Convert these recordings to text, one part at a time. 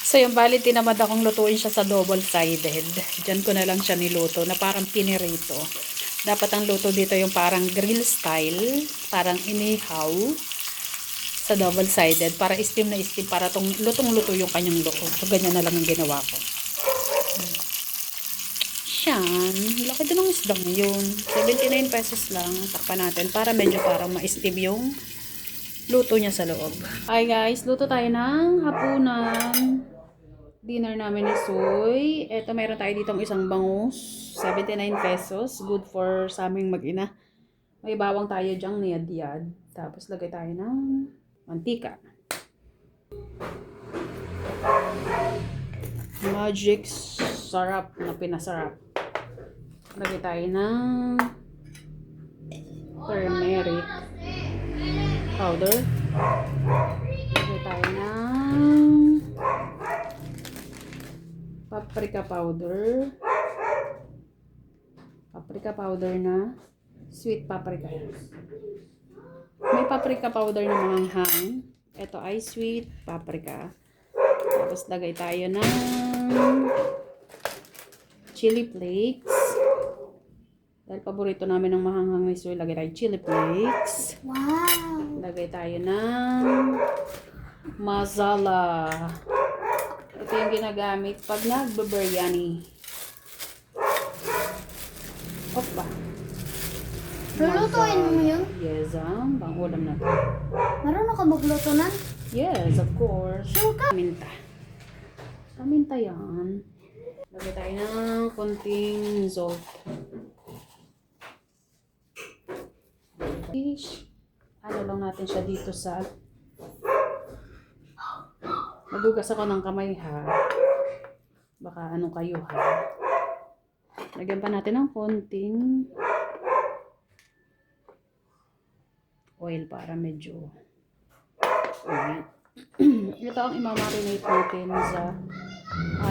So yung bali tinamad akong lutuin siya sa double-sided. Diyan ko na lang siya niluto na parang pinirito. Dapat ang luto dito yung parang grill style, parang inihaw sa double-sided para steam na steam para tong lutong-luto yung kanyang loob. So ganyan na lang ang ginawa ko. Yan, laki din ng isdang yun. 79 pesos lang. Takpan natin para medyo parang ma-steam yung luto niya sa loob. Hi guys, luto tayo ng hapunan. Dinner namin ni Soy. Ito, meron tayo ditong isang bangus. 79 pesos. Good for sa aming mag-ina. May bawang tayo dyang niyad-yad. Tapos lagay tayo ng mantika. Magic sarap na pinasarap. Lagay tayo ng turmeric powder. Lagay tayo ng paprika powder. Paprika powder na sweet paprika. May paprika powder na manghang. Ito ay sweet paprika. Tapos lagay tayo ng chili flakes. Dahil paborito namin ng mahanghang ni Soy, lagay tayo chili flakes. Wow! Lagay tayo ng masala. Ito yung ginagamit pag nagbe-biryani. Opa. Lulutuin mo yun? Yes, pang ulam na to. Marunong ka magluto nan? Yes, of course. Sure ka? Minta. Minta yan. Lagay tayo ng konting salt. Ano lang natin siya dito sa... Magugas ako ng kamay ha. Baka ano kayo ha. Lagyan pa natin ng konting oil para medyo... Ito ang imamarinate natin sa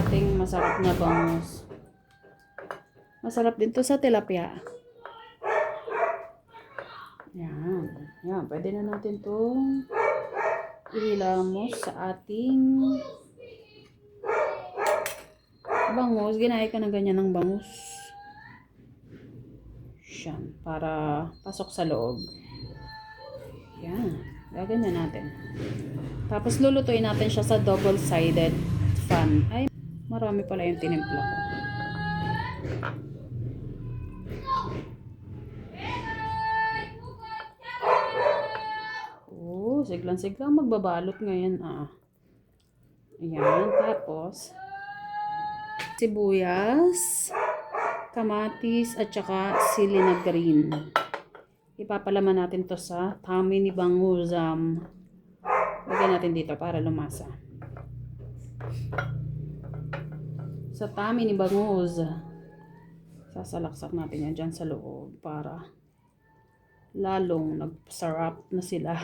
ating masarap na bangus. Masarap din to sa tilapia. Yan. Yan. Pwede na natin itong ilamos sa ating bangus. Ginaya ka na ganyan ng bangus. Yan. Para pasok sa loob. Yan. Gaganyan natin. Tapos lulutuin natin siya sa double-sided fan. Ay, marami pala yung tinimpla ko. Siglang-siglang magbabalot ngayon Ayan, tapos sibuyas, kamatis at saka sili na green. Ipapalaman natin to sa tummy ni banguzam. Lagyan natin dito para lumasa. Sa tummy ni banguz. Sasalaksak natin yan dyan sa loob para lalong nagsarap na sila.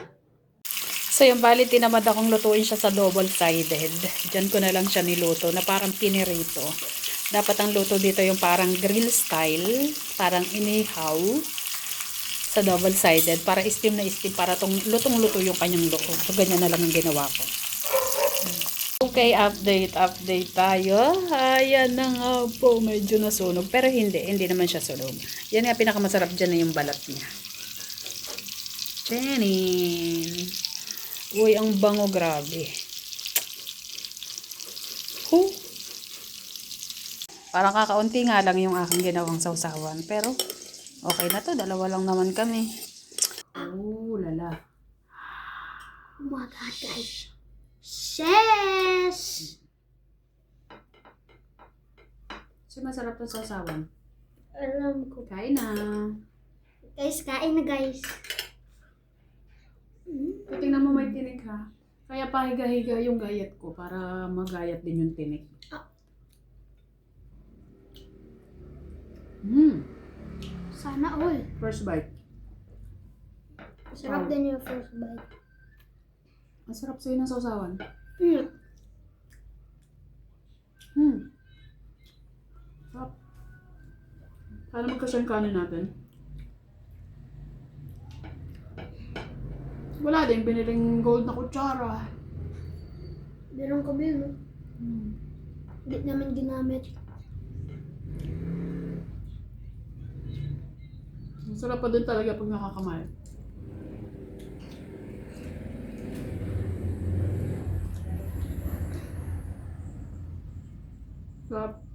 So yung bali tinamad akong lutuin siya sa double-sided. Diyan ko na lang siya niluto na parang pinirito. Dapat ang luto dito yung parang grill style, parang inihaw sa double-sided para steam na steam para tong lutong-luto yung kanyang loob. So ganyan na lang ang ginawa ko. Okay, update tayo. Ayan na nga po, medyo nasunog. Pero hindi naman siya sunog. Yan nga pinakamasarap dyan na yung balat niya. Tenin. Uy, ang bango, grabe. Parang kakaunti nga lang yung aking ginawang sausawan. Pero, okay na to. Dalawa lang naman kami. Oh, lala. Oh my God, guys. Yes! So, masarap to sausawan. Alam ko. Kain na. Guys, kain na guys. Tingnan mo may tinik ha. Kaya pahiga-higa yung gayat ko para magayat din yung tinik. Sana all. First bite. Sarap din yung first bite. Ang sarap sa'yo ng sausawan. Sarap. Paano magkasya yung kanin natin? Wala din, biniling gold na kutsara. Meron kami, no? Hindi namin ginamit. Masarap pa din talaga pag nakakamay. Sarap.